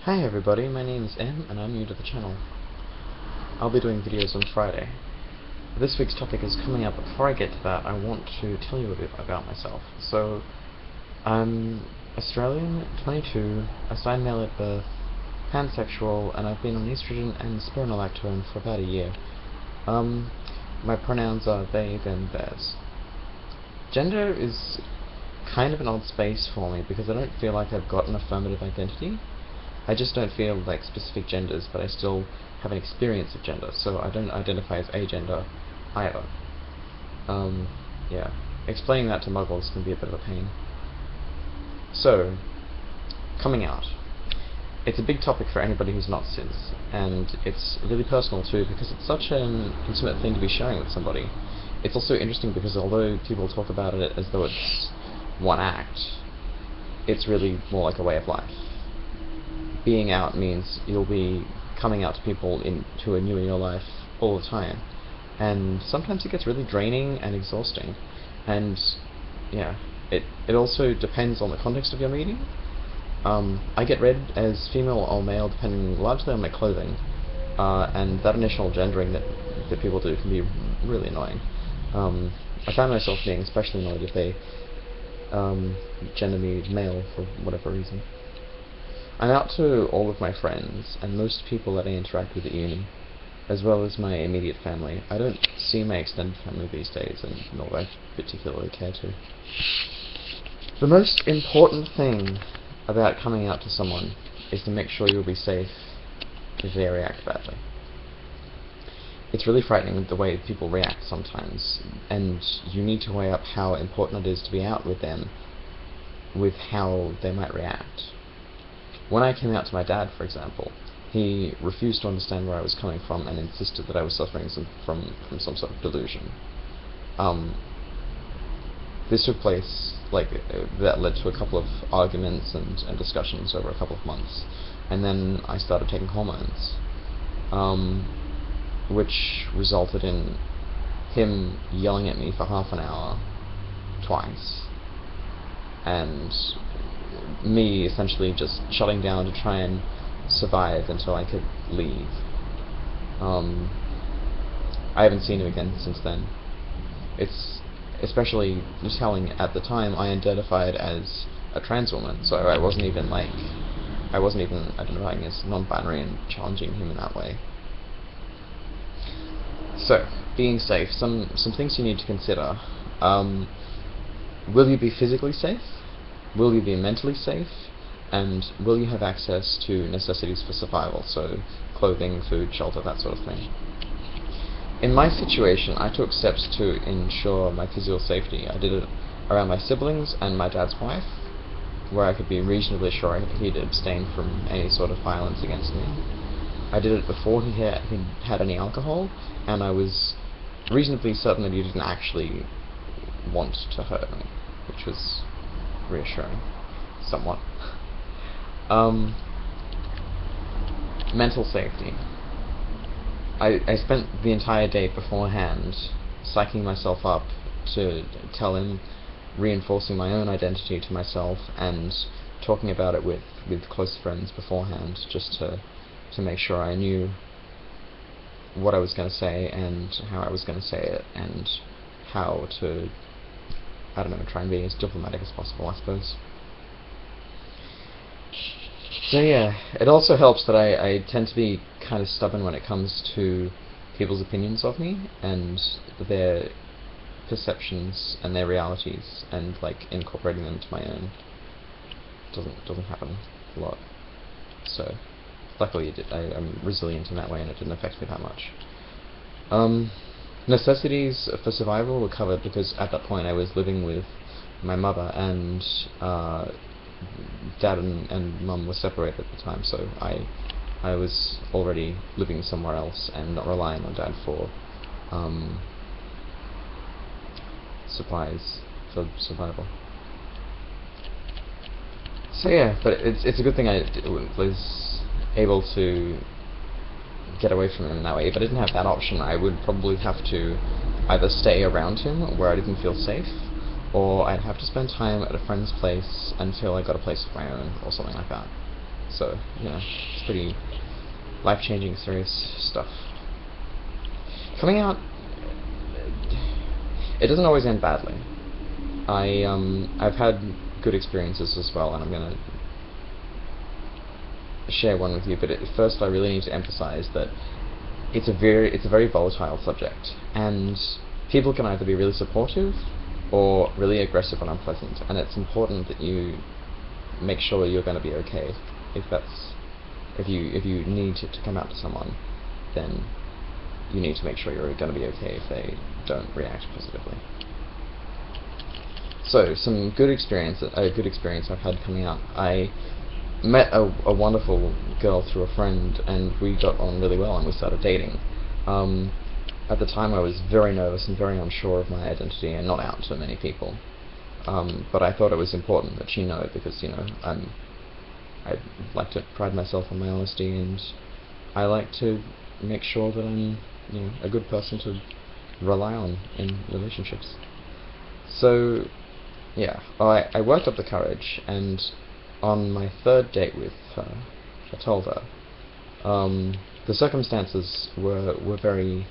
Hi everybody, my name is Em and I'm new to the channel. I'll be doing videos on Friday. This week's topic is coming up, but before I get to that I want to tell you a bit about myself. So, I'm Australian, 22, assigned male at birth, pansexual, and I've been on estrogen and spironolactone for about a year. My pronouns are they, them, theirs. Gender is kind of an odd space for me because I don't feel like I've got an affirmative identity. I just don't feel like specific genders, but I still have an experience of gender, so I don't identify as agender either. Yeah. Explaining that to muggles can be a bit of a pain. So, coming out. It's a big topic for anybody who's not cis, and it's really personal too, because it's such an intimate thing to be sharing with somebody. It's also interesting because although people talk about it as though it's one act, it's really more like a way of life. Being out means you'll be coming out to people who are new in your life all the time, and sometimes it gets really draining and exhausting, and yeah, it also depends on the context of your meeting. I get read as female or male depending largely on my clothing, and that initial gendering that people do can be really annoying. I found myself being especially annoyed if they gender me male for whatever reason. I'm out to all of my friends, and most people that I interact with at uni, as well as my immediate family. I don't see my extended family these days, and nor do I particularly care to. The most important thing about coming out to someone is to make sure you'll be safe if they react badly. It's really frightening the way people react sometimes, and you need to weigh up how important it is to be out with them with how they might react. When I came out to my dad, for example, he refused to understand where I was coming from and insisted that I was suffering from some sort of delusion. This took place, that led to a couple of arguments and discussions over a couple of months, and then I started taking hormones, which resulted in him yelling at me for half an hour, twice, and me essentially just shutting down to try and survive until I could leave. I haven't seen him again since then. It's especially telling. At the time I identified as a trans woman, so I wasn't even identifying as non-binary and challenging him in that way. So, being safe, some things you need to consider. Will you be physically safe? Will you be mentally safe? And will you have access to necessities for survival, so clothing, food, shelter, that sort of thing? In my situation, I took steps to ensure my physical safety. I did it around my siblings and my dad's wife, where I could be reasonably sure he'd abstain from any sort of violence against me. I did it before he had any alcohol, and I was reasonably certain that he didn't actually want to hurt me, which was reassuring, somewhat. Mental safety. I spent the entire day beforehand psyching myself up to tell him, reinforcing my own identity to myself, and talking about it with close friends beforehand, just to make sure I knew what I was going to say and how I was going to say it, and how to, I don't know, try and be as diplomatic as possible, I suppose. So yeah, it also helps that I tend to be kind of stubborn when it comes to people's opinions of me and their perceptions and their realities, and incorporating them into my own. Doesn't happen a lot. So luckily I'm resilient in that way, and it didn't affect me that much. Necessities for survival were covered because at that point I was living with my mother, and dad and mum were separated at the time, so I was already living somewhere else and not relying on dad for supplies for survival. So yeah, but it's a good thing I was able to get away from him in that way. If I didn't have that option, I would probably have to either stay around him where I didn't feel safe, or I'd have to spend time at a friend's place until I got a place of my own, or something like that. So, you know, it's pretty life-changing, serious stuff. Coming out, it doesn't always end badly. I've had good experiences as well, and I'm gonna share one with you. But first, I really need to emphasize that it's a very volatile subject, and people can either be really supportive or really aggressive and unpleasant. And it's important that you make sure you're going to be okay. If you need to come out to someone, then you need to make sure you're going to be okay if they don't react positively. So, some good experience I've had coming out. I met a wonderful girl through a friend, and we got on really well, and we started dating. At the time, I was very nervous and very unsure of my identity, and not out to many people. But I thought it was important that she know, because, you know, I like to pride myself on my honesty, and I like to make sure that I'm, you know, a good person to rely on in relationships. So, yeah, I worked up the courage, and on my third date with her, I told her. The circumstances were very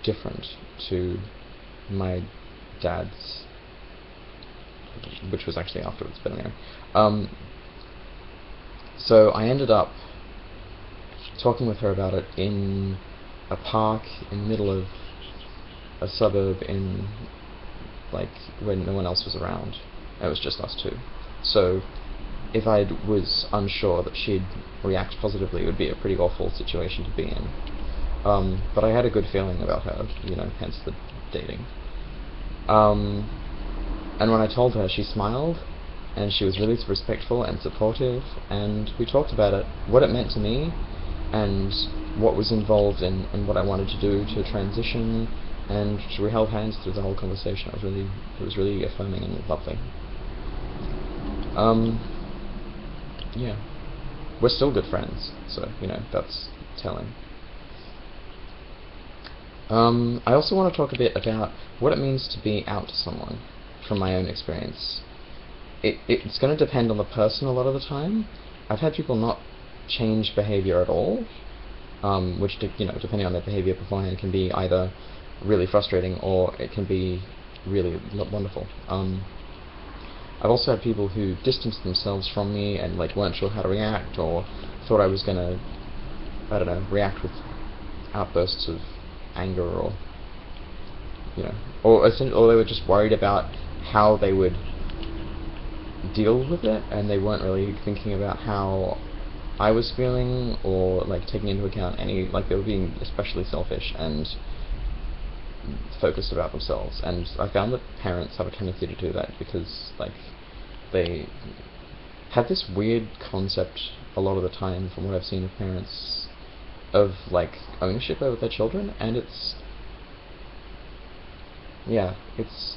different to my dad's, which was actually afterwards, but anyway. So I ended up talking with her about it in a park in the middle of a suburb in, like, when no one else was around. It was just us two. So if I was unsure that she'd react positively, it would be a pretty awful situation to be in. But I had a good feeling about her, you know, hence the dating. And when I told her, she smiled, and she was really respectful and supportive, and we talked about it, what it meant to me, and what was involved in what I wanted to do to transition, and we held hands through the whole conversation. It was really affirming and lovely. Yeah, we're still good friends, so, you know, that's telling. I also want to talk a bit about what it means to be out to someone, from my own experience. It's going to depend on the person a lot of the time. I've had people not change behavior at all, which, you know, depending on their behavior beforehand, can be either really frustrating or it can be really wonderful. I've also had people who distanced themselves from me and, like, weren't sure how to react, or thought I was gonna, I don't know, react with outbursts of anger, or, you know, or they were just worried about how they would deal with it, and they weren't really thinking about how I was feeling, or, like, taking into account like, they were being especially selfish and focused about themselves. And I found that parents have a tendency to do that, because, like, they have this weird concept a lot of the time, from what I've seen of parents, of, like, ownership over their children, and it's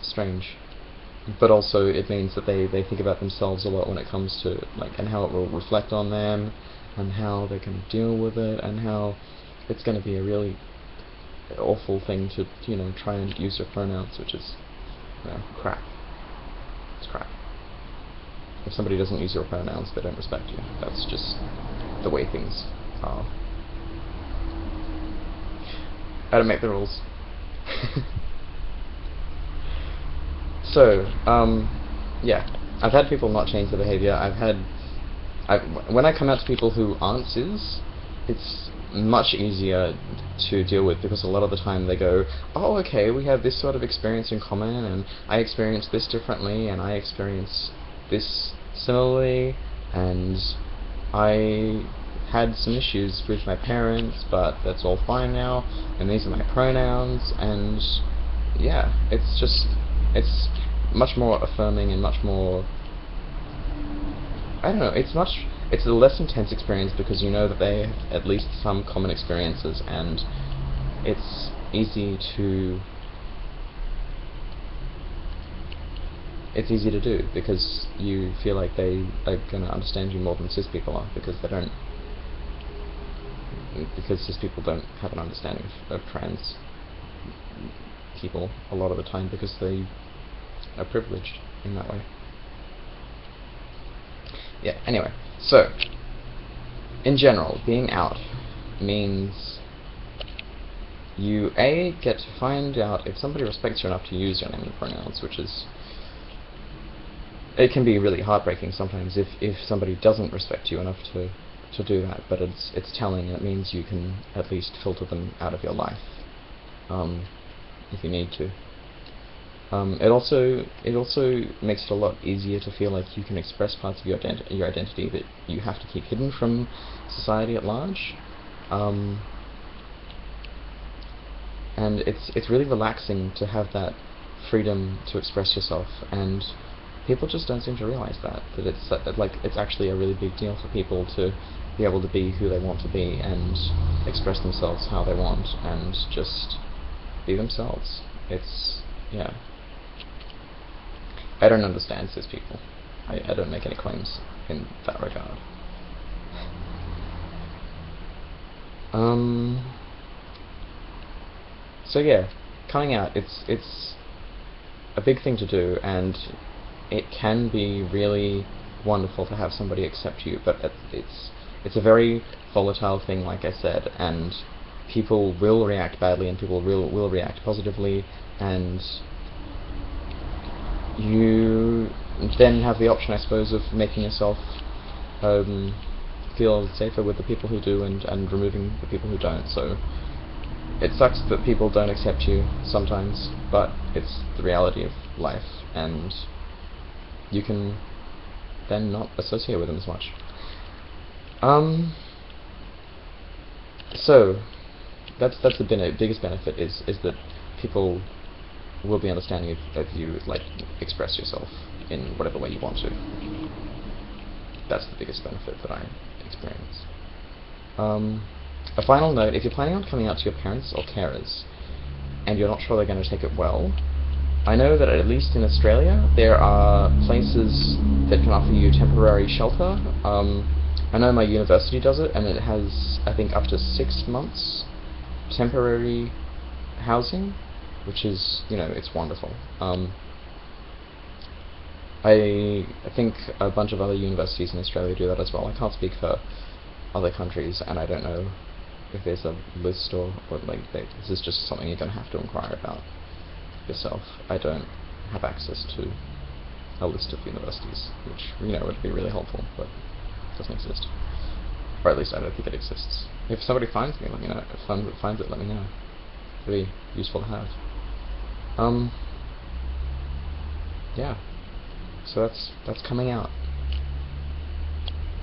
strange. But also it means that they think about themselves a lot when it comes to, like, and how it will reflect on them, and how they can deal with it, and how it's going to be a really awful thing to, you know, try and use your pronouns, which is, you know, crap. It's crap. If somebody doesn't use your pronouns, they don't respect you. That's just the way things are. I don't make the rules. So, yeah, I've had people not change their behavior. When I come out to people who aren't cis, it's much easier to deal with, because a lot of the time they go, oh, okay, we have this sort of experience in common, and I experience this differently, and I experience this similarly, and I had some issues with my parents, but that's all fine now, and these are my pronouns, and yeah, it's much more affirming and much more, I don't know, it's a less intense experience, because you know that they have at least some common experiences, and it's easy to do, because you feel like they are going to understand you more than cis people are, because cis people don't have an understanding of trans people a lot of the time, because they are privileged in that way. Yeah, anyway, so in general, being out means you get to find out if somebody respects you enough to use your name and pronouns, which is, it can be really heartbreaking sometimes if somebody doesn't respect you enough to do that, but it's telling, and it means you can at least filter them out of your life if you need to. It also makes it a lot easier to feel like you can express parts of your identity that you have to keep hidden from society at large. And it's really relaxing to have that freedom to express yourself, and people just don't seem to realize that it's actually a really big deal for people to be able to be who they want to be and express themselves how they want and just be themselves. Yeah. I don't understand cis people. I don't make any claims in that regard. So yeah, coming out, it's a big thing to do, and it can be really wonderful to have somebody accept you, but it's a very volatile thing, like I said, and people will react badly and people will react positively, and you then have the option, I suppose, of making yourself feel safer with the people who do and removing the people who don't. So it sucks that people don't accept you sometimes, but it's the reality of life, and you can then not associate with them as much. So that's the biggest benefit is that people will be understanding of you, like, express yourself in whatever way you want to. That's the biggest benefit that I experience. A final note, if you're planning on coming out to your parents or carers, and you're not sure they're going to take it well, I know that at least in Australia, there are places that can offer you temporary shelter. I know my university does it, and it has, I think, up to 6 months temporary housing, which is, it's wonderful. I think a bunch of other universities in Australia do that as well. I can't speak for other countries, and I don't know if there's a list or this is just something you're going to have to inquire about yourself. I don't have access to a list of universities, which, would be really helpful, but it doesn't exist. Or at least I don't think it exists. If somebody finds me, let me know. If someone finds it, let me know. It'd be useful to have. Yeah. So that's coming out.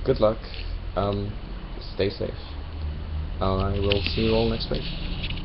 Good luck. Stay safe. I will see you all next week.